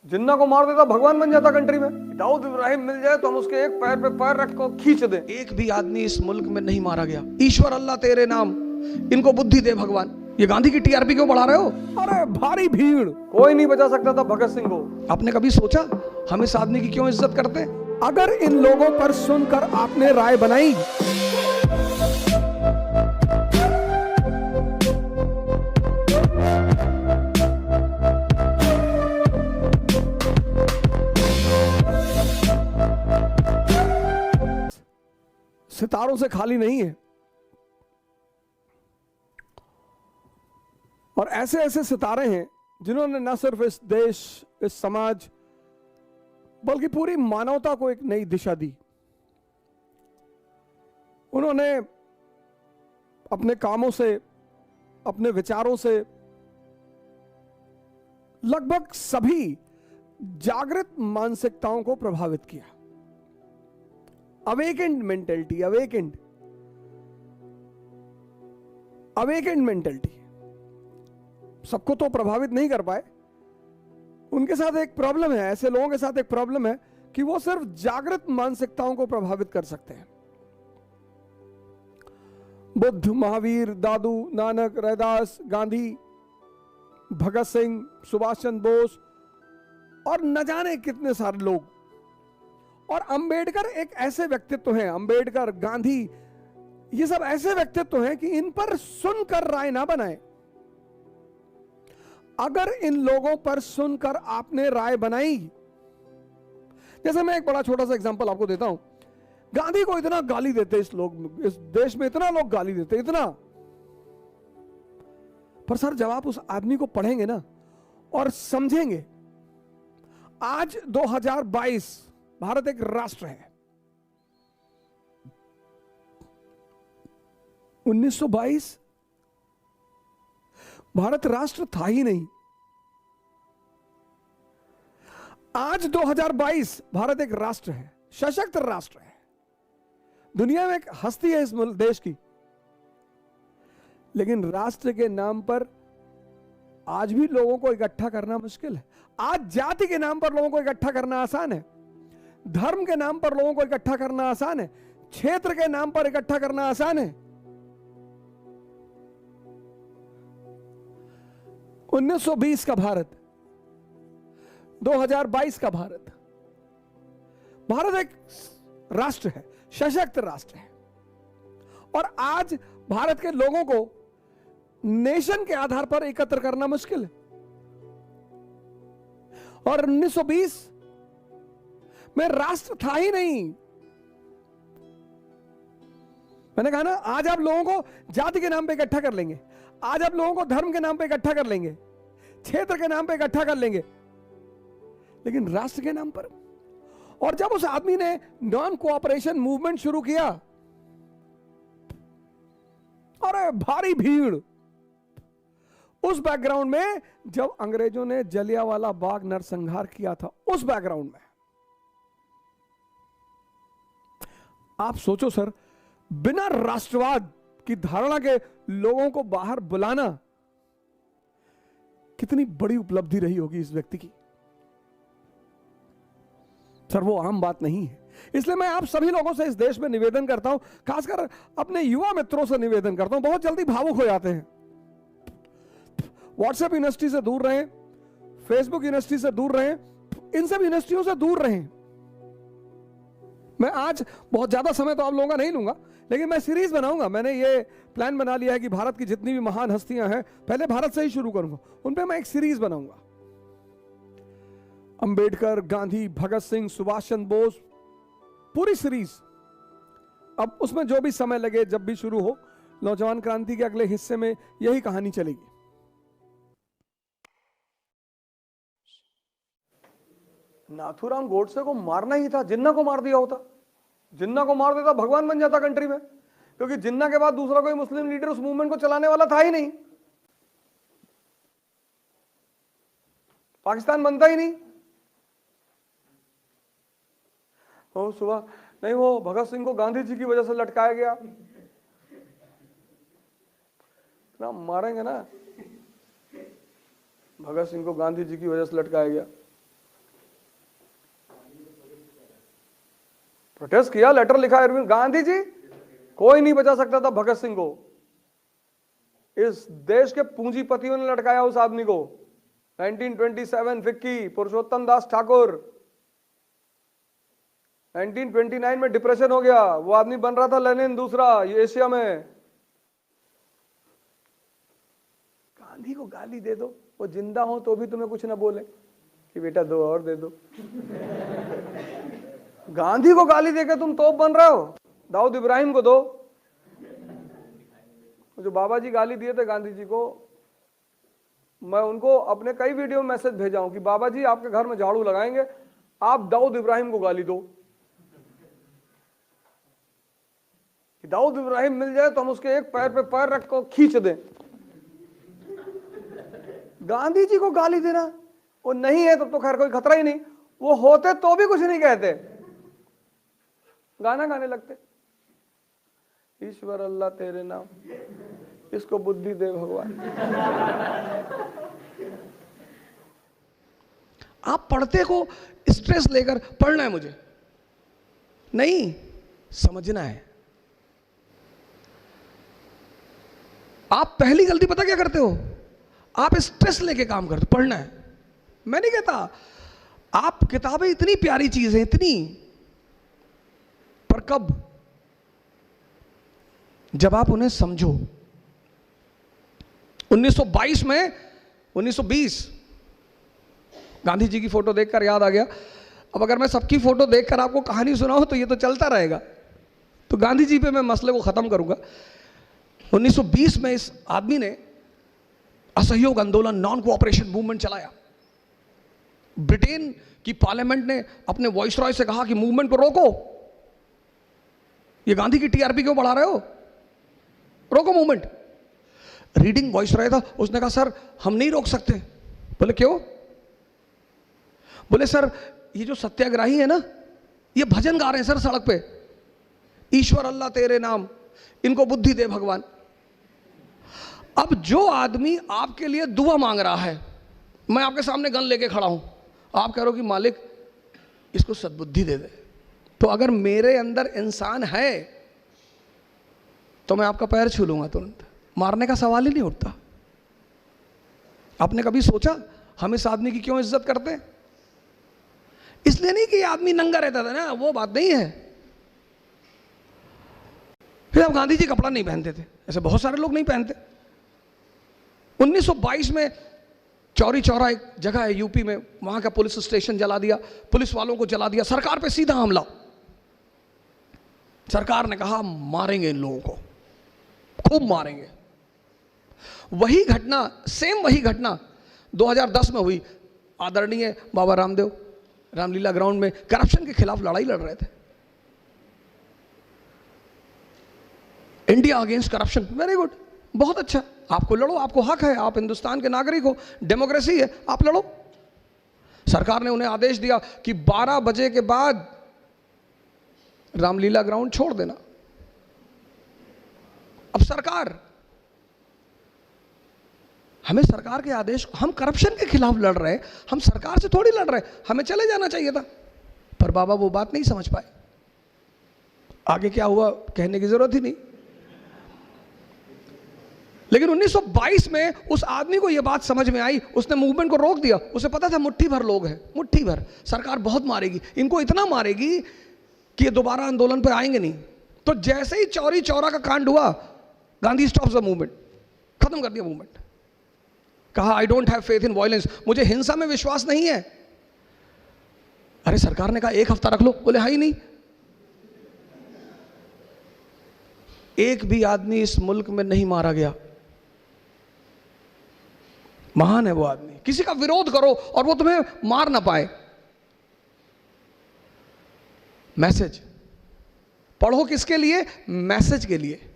जिन्ना को मार देता भगवान बन जाता कंट्री में। दाऊद इब्राहिम मिल जाए तो हम उसके एक पैर पे पैर रख को खींच दें। एक भी आदमी इस मुल्क में नहीं मारा गया। ईश्वर अल्लाह तेरे नाम, इनको बुद्धि दे भगवान। ये गांधी की टीआरपी क्यों बढ़ा रहे हो? अरे भारी भीड़, कोई नहीं बचा सकता था भगत सिंह को। आपने कभी सोचा हम इस आदमी की क्यों इज्जत करते हैं? अगर इन लोगों पर सुनकर आपने राय बनाई, सितारों से खाली नहीं है। और ऐसे ऐसे सितारे हैं जिन्होंने न सिर्फ इस देश, इस समाज, बल्कि पूरी मानवता को एक नई दिशा दी। उन्होंने अपने कामों से, अपने विचारों से लगभग सभी जागृत मानसिकताओं को प्रभावित किया। Awakened mentality, awakened mentality. सबको तो प्रभावित नहीं कर पाए। उनके साथ एक प्रॉब्लम है, ऐसे लोगों के साथ एक प्रॉब्लम है कि वो सिर्फ जागृत मानसिकताओं को प्रभावित कर सकते हैं। बुद्ध, महावीर, दादू, नानक, रैदास, गांधी, भगत सिंह, सुभाष चंद्र बोस और न जाने कितने सारे लोग। और अंबेडकर एक ऐसे व्यक्तित्व हैं, अंबेडकर, गांधी, ये सब ऐसे व्यक्तित्व हैं कि इन पर सुनकर राय ना बनाए। अगर इन लोगों पर सुनकर आपने राय बनाई, जैसे मैं एक बड़ा छोटा सा एग्जांपल आपको देता हूं। गांधी को इतना गाली देते इस देश में, इतना लोग गाली देते, इतना। पर सर जब आप उस आदमी को पढ़ेंगे ना और समझेंगे, आज 2022 भारत एक राष्ट्र है। 1922 भारत राष्ट्र था ही नहीं। आज 2022 भारत एक राष्ट्र है, सशक्त राष्ट्र है। दुनिया में एक हस्ती है इस देश की। लेकिन राष्ट्र के नाम पर आज भी लोगों को इकट्ठा करना मुश्किल है। आज जाति के नाम पर लोगों को इकट्ठा करना आसान है, धर्म के नाम पर लोगों को इकट्ठा करना आसान है, क्षेत्र के नाम पर इकट्ठा करना आसान है। 1920 का भारत, 2022 का भारत, भारत एक राष्ट्र है, सशक्त राष्ट्र है। और आज भारत के लोगों को नेशन के आधार पर एकत्र करना मुश्किल है। और 1920 में राष्ट्र था ही नहीं। मैंने कहा ना, आज आप लोगों को जाति के नाम पे इकट्ठा कर लेंगे, आज आप लोगों को धर्म के नाम पे इकट्ठा कर लेंगे, क्षेत्र के नाम पे इकट्ठा कर लेंगे, लेकिन राष्ट्र के नाम पर। और जब उस आदमी ने नॉन कोऑपरेशन मूवमेंट शुरू किया, अरे भारी भीड़। उस बैकग्राउंड में जब अंग्रेजों ने जलियांवाला बाग नरसंहार किया था, उस बैकग्राउंड में आप सोचो सर, बिना राष्ट्रवाद की धारणा के लोगों को बाहर बुलाना कितनी बड़ी उपलब्धि रही होगी इस व्यक्ति की। सर वो आम बात नहीं है। इसलिए मैं आप सभी लोगों से इस देश में निवेदन करता हूं, खासकर अपने युवा मित्रों से निवेदन करता हूं। बहुत जल्दी भावुक हो जाते हैं। व्हाट्सएप यूनिवर्सिटी से दूर रहें, फेसबुक यूनिवर्सिटी से दूर रहें, इन सब यूनिवर्सिटियों से दूर रहें। मैं आज बहुत ज्यादा समय तो आप लोगों का नहीं लूंगा, लेकिन मैं सीरीज बनाऊंगा। मैंने ये प्लान बना लिया है कि भारत की जितनी भी महान हस्तियां हैं, पहले भारत से ही शुरू करूंगा, उन पे मैं एक सीरीज बनाऊंगा। अंबेडकर, गांधी, भगत सिंह, सुभाष चंद्र बोस, पूरी सीरीज। अब उसमें जो भी समय लगे, जब भी शुरू हो, नौजवान क्रांति के अगले हिस्से में यही कहानी चलेगी। नाथूराम गोडसे को मारना ही था, जिन्ना को मार दिया होता। जिन्ना को मार देता भगवान बन जाता कंट्री में, क्योंकि जिन्ना के बाद दूसरा कोई मुस्लिम लीडर उस मूवमेंट को चलाने वाला था ही नहीं। पाकिस्तान बनता ही नहीं। वो सुबह नहीं, वो भगत सिंह को गांधी जी की वजह से लटकाया गया ना, मारेंगे ना। भगत सिंह को गांधी जी की वजह से लटकाया गया। प्रोटेस्ट किया, लेटर लिखा अरविंद गांधी जी, कोई नहीं बचा सकता था भगत सिंह को। इस देश के पूंजीपतियों ने लटकाया उस आदमी को। 1927 फिक्की, पुरुषोत्तम दास ठाकुर। 1929 में डिप्रेशन हो गया, वो आदमी बन रहा था लेनिन दूसरा एशिया में। गांधी को गाली दे दो, वो जिंदा हो तो भी तुम्हें कुछ ना बोले कि बेटा दो और दे दो। गांधी को गाली देके तुम तोप बन रहे हो। दाऊद इब्राहिम को दो, जो बाबा जी गाली दिए थे गांधी जी को, मैं उनको अपने कई वीडियो में मैसेज भेजा हूं कि बाबा जी आपके घर में झाड़ू लगाएंगे, आप दाऊद इब्राहिम को गाली दो। कि दाऊद इब्राहिम मिल जाए तो हम उसके एक पैर पे पैर रख कर खींच दें। गांधी जी को गाली देना, वो नहीं है तब तो खैर कोई खतरा ही नहीं, वो होते तो भी कुछ नहीं कहते, गाना गाने लगते। ईश्वर अल्लाह तेरे नाम, इसको बुद्धि दे भगवान। आप पढ़ते को स्ट्रेस लेकर पढ़ना है मुझे नहीं, समझना है। आप पहली गलती पता क्या करते हो, आप स्ट्रेस लेके काम करते, पढ़ना है। मैं नहीं कहता, आप किताबें इतनी प्यारी चीज है इतनी, पर कब, जब आप उन्हें समझो। 1922 में 1920 गांधी जी की फोटो देखकर याद आ गया। अब अगर मैं सबकी फोटो देखकर आपको कहानी सुनाऊं तो ये तो चलता रहेगा, तो गांधी जी पे मैं मसले को खत्म करूंगा। 1920 में इस आदमी ने असहयोग आंदोलन, नॉन कोऑपरेशन मूवमेंट चलाया। ब्रिटेन की पार्लियामेंट ने अपने वॉइसरॉय से कहा कि मूवमेंट को रोको, ये गांधी की टीआरपी क्यों बढ़ा रहे हो, रोको मूवमेंट। रीडिंग वॉइसरॉय था, उसने कहा सर हम नहीं रोक सकते। बोले क्यों? बोले सर ये जो सत्याग्रही है ना, ये भजन गा रहे हैं सर सड़क पे, ईश्वर अल्लाह तेरे नाम, इनको बुद्धि दे भगवान। अब जो आदमी आपके लिए दुआ मांग रहा है, मैं आपके सामने गन लेके खड़ा हूं, आप कह रहे हो कि मालिक इसको सद्बुद्धि दे दे, तो अगर मेरे अंदर इंसान है तो मैं आपका पैर छू लूंगा तुरंत, मारने का सवाल ही नहीं उठता। आपने कभी सोचा हम इस आदमी की क्यों इज्जत करते हैं? इसलिए नहीं कि आदमी नंगा रहता था ना, वो बात नहीं है। फिर अब गांधी जी कपड़ा नहीं पहनते थे, ऐसे बहुत सारे लोग नहीं पहनते। 1922 में चौरी चौरा एक जगह है यूपी में, वहां का पुलिस स्टेशन जला दिया, पुलिस वालों को जला दिया, सरकार पे सीधा हमला। सरकार ने कहा मारेंगे इन लोगों को, खूब मारेंगे। वही घटना, सेम वही घटना 2010 में हुई। आदरणीय बाबा रामदेव रामलीला ग्राउंड में करप्शन के खिलाफ लड़ाई लड़ रहे थे। India against corruption, very good, बहुत अच्छा, आपको लड़ो, आपको हक है, आप हिंदुस्तान के नागरिक हो, डेमोक्रेसी है, आप लड़ो। सरकार ने उन्हें आदेश दिया कि 12 बजे के बाद रामलीला ग्राउंड छोड़ देना। अब सरकार, हमें सरकार के आदेश, हम करप्शन के खिलाफ लड़ रहे हैं, हम सरकार से थोड़ी लड़ रहे हैं, हमें चले जाना चाहिए था। पर बाबा वो बात नहीं समझ पाए। आगे क्या हुआ कहने की जरूरत ही नहीं। लेकिन 1922 में उस आदमी को यह बात समझ में आई, उसने मूवमेंट को रोक दिया। उसे पता था मुट्ठी भर लोग हैं, मुट्ठी भर, सरकार बहुत मारेगी, इनको इतना मारेगी कि ये दोबारा आंदोलन पर आएंगे नहीं। तो जैसे ही चौरी चौरा का कांड हुआ, गांधी स्टॉप्स द मूवमेंट, खत्म कर दिया मूवमेंट। कहा I don't have faith in violence, मुझे हिंसा में विश्वास नहीं है। अरे सरकार ने कहा एक हफ्ता रख लो, बोले हाँ ही नहीं। एक भी आदमी इस मुल्क में नहीं मारा गया, महान है वो आदमी। किसी का विरोध करो और वो तुम्हें मार ना पाए। मैसेज पढ़ो, किसके लिए? मैसेज के लिए।